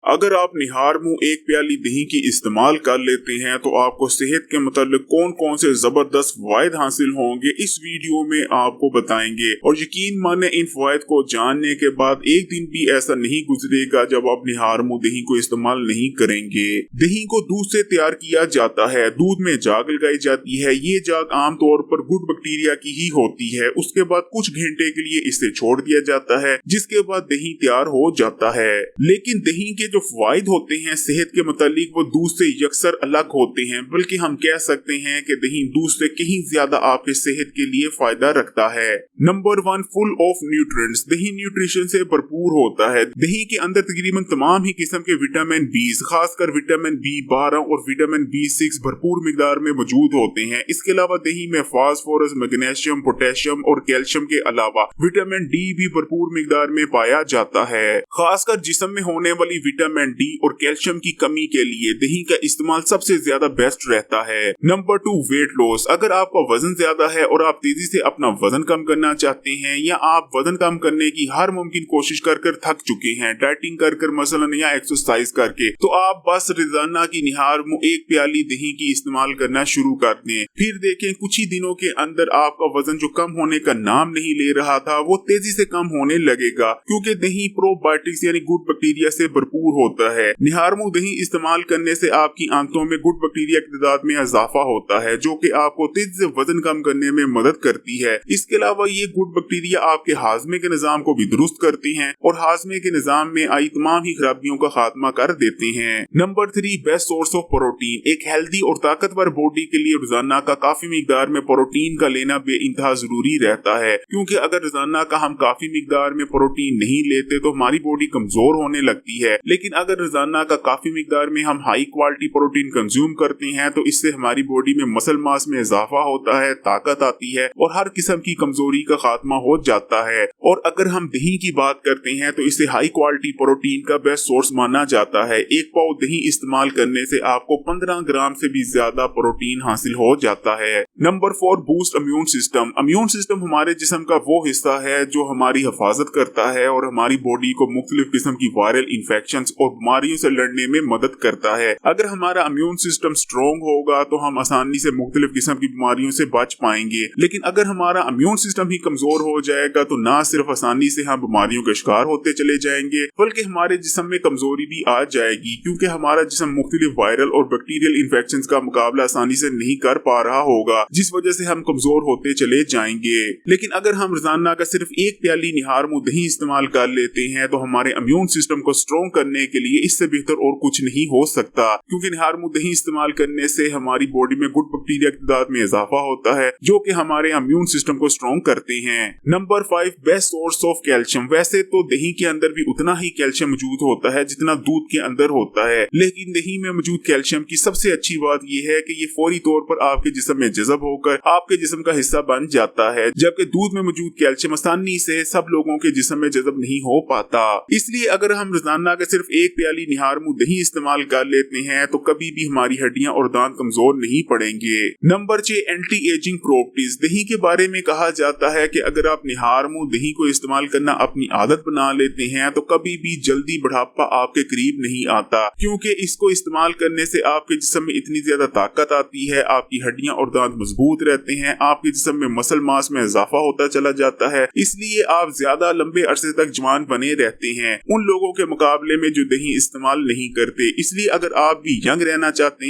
अगर आप निहार मुंह एक प्याली दही की इस्तेमाल कर लेते हैं तो आपको सेहत के मुतालिक कौन कौन से जबरदस्त फायदे हासिल होंगे इस वीडियो में आपको बताएंगे। और यकीन माने इन फायदे को जानने के बाद एक दिन भी ऐसा नहीं गुजरेगा जब आप निहार मुंह दही को इस्तेमाल नहीं करेंगे। दही को दूध से तैयार किया जाता है। दूध में जाग लगाई जाती है। ये जाग आमतौर पर गुड बैक्टीरिया की ही होती है। उसके बाद कुछ घंटे के लिए इसे छोड़ दिया जाता है, जिसके बाद दही तैयार हो जाता है। लेकिन दही के जो फायदे होते हैं सेहत के मुतालिक वो दूध से यकसर अलग होते हैं, बल्कि हम कह सकते हैं कि दही दूध से कहीं ज्यादा आपके सेहत के लिए फायदा रखता है। Number 1, full of nutrients. दही न्यूट्रिशन से भरपूर होता है। दही के अंदर तकरीबन तमाम ही किस्म के विटामिन बी, खासकर विटामिन B12 और विटामिन B6 भरपूर मिकदार में मौजूद होते हैं। इसके अलावा दही में फास्फोरस, मैग्नीशियम, पोटेशियम और कैल्शियम के अलावा विटामिन डी भी भरपूर मिकदार में पाया जाता है। खासकर जिस्म में होने वाली विटामिन डी और कैल्शियम की कमी के लिए दही का इस्तेमाल सबसे ज्यादा बेस्ट रहता है। Number 2, weight loss. अगर आपका वजन ज्यादा है और आप तेजी से अपना वजन कम करना चाहते हैं या आप वजन कम करने की हर मुमकिन कोशिश कर थक चुके हैं, डाइटिंग कर मसलन या एक्सरसाइज करके, तो आप बस रोजाना की निहार मुंह एक प्याली दही की इस्तेमाल करना शुरू कर दें। फिर देखें कुछ ही दिनों के अंदर आपका वजन जो कम होने का नाम नहीं ले रहा था वो तेजी से कम होने लगेगा, क्योंकि दही प्रोबायोटिक्स यानी गुड बैक्टीरिया से भरपूर होता है। निहार मुंह दही इस्तेमाल करने से आपकी आंतों में गुड बैक्टीरिया की तादाद में इजाफा होता है, जो कि आपको तेजी से वजन कम करने में मदद करती है। इसके अलावा ये गुड बैक्टीरिया आपके हाजमे के निजाम को भी दुरुस्त करती हैं और हाजमे के निजाम में आई तमाम ही खराबियों का खात्मा कर देते हैं। Number 3, best source of protein. एक हेल्दी और ताकतवर बॉडी के लिए रोजाना का काफी मिकदार में प्रोटीन का लेना बेइंतहा जरूरी रहता है, क्योंकि अगर रोजाना का हम काफी मिकदार में प्रोटीन नहीं लेते तो हमारी बॉडी कमजोर होने लगती है। लेकिन अगर रोजाना का काफी मिकदार में हम हाई क्वालिटी प्रोटीन कंज्यूम करते हैं तो इससे हमारी बॉडी में मसल मास में इजाफा होता है, ताकत आती है और हर किस्म की कमजोरी का खात्मा हो जाता है। और अगर हम दही की बात करते हैं तो इसे हाई क्वालिटी प्रोटीन का बेस्ट सोर्स माना जाता है। एक पाव दही इस्तेमाल करने से आपको 15 ग्राम से भी ज्यादा प्रोटीन हासिल हो जाता है। Number 4, boost immune system. Immune system हमारे जिस्म का वो हिस्सा है जो हमारी हिफाजत करता है और हमारी बॉडी को मुख्तलिफ किस्म की वायरल इन्फेक्शंस और बीमारियों से लड़ने में मदद करता है। अगर हमारा इम्यून सिस्टम स्ट्रॉन्ग होगा तो हम आसानी से मुख्तलिफ किस्म की बीमारियों से बच पाएंगे। लेकिन अगर हमारा इम्यून सिस्टम ही कमजोर हो जाएगा तो ना सिर्फ आसानी से हम बीमारियों का शिकार होते चले जाएंगे, बल्कि हमारे जिस्म में कमजोरी भी आ जाएगी, क्योंकि हमारा जिस्म मुख्तलिफ वायरल और बैक्टीरियल इन्फेक्शंस का मुकाबला आसानी से नहीं कर पा रहा होगा, जिस वजह से हम कमजोर होते चले जाएंगे। लेकिन अगर हम रोजाना का सिर्फ एक प्याली निहार मुंह दही इस्तेमाल कर लेते हैं तो हमारे इम्यून सिस्टम को स्ट्रॉन्ग करने के लिए इससे बेहतर और कुछ नहीं हो सकता, क्योंकि निहार मुंह दही इस्तेमाल करने से हमारी बॉडी में गुड बैक्टीरिया की तादाद में इजाफा होता है, जो कि हमारे इम्यून सिस्टम को स्ट्रॉन्ग करते हैं। Number 5, best source of calcium. वैसे तो दही के अंदर भी उतना ही कैल्शियम मौजूद होता है जितना दूध के अंदर होता है, लेकिन दही में मौजूद कैल्शियम की सबसे अच्छी बात यह है कि ये फौरी तौर पर आपके जिस्म में जज़ब होकर आपके जिस्म का हिस्सा बन जाता है, जबकि दूध में मौजूद कैल्शियम आसानी से सब लोगों के जिस्म में जज़ब नहीं हो पाता। इसलिए अगर हम रोजाना का सिर्फ एक प्याली निहार मुंह दही इस्तेमाल कर लेते हैं तो कभी भी हमारी हड्डियां और दांत कमजोर नहीं पड़ेंगे। Number 6, anti ageing properties. दही के बारे में कहा जाता है कि अगर आप निहार मुंह दही को इस्तेमाल करना अपनी आदत बना लेते हैं तो कभी भी जल्दी बुढ़ापा आपके करीब नहीं आता, क्योंकि इसको इस्तेमाल करने से आपके जिस्म में इतनी ज्यादा ताकत आती है, आपकी हड्डियां और दांत मजबूत रहते हैं, आपके जिस्म में मसल मास में इजाफा होता चला जाता है, इसलिए आप ज्यादा लंबे अरसे तक जवान बने रहते हैं उन लोगों के मुकाबले में जो दही इस्तेमाल नहीं करते। इसलिए अगर आप भी यंग रहना चाहते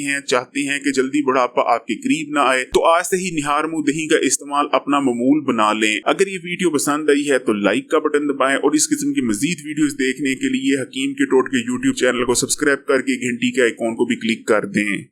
हैं कि जल्दी बुढ़ापा आपके करीब ना आए, तो आज से ही निहार मुंह दही का इस्तेमाल अपना मामूल बना लें। अगर ये वीडियो पसंद आई है तो लाइक का बटन दबाएं और इस किस्म की मजीद वीडियोस देखने के लिए हकीम के टोट के यूट्यूब चैनल को सब्सक्राइब करके घंटी के आइकॉन को भी क्लिक कर दें।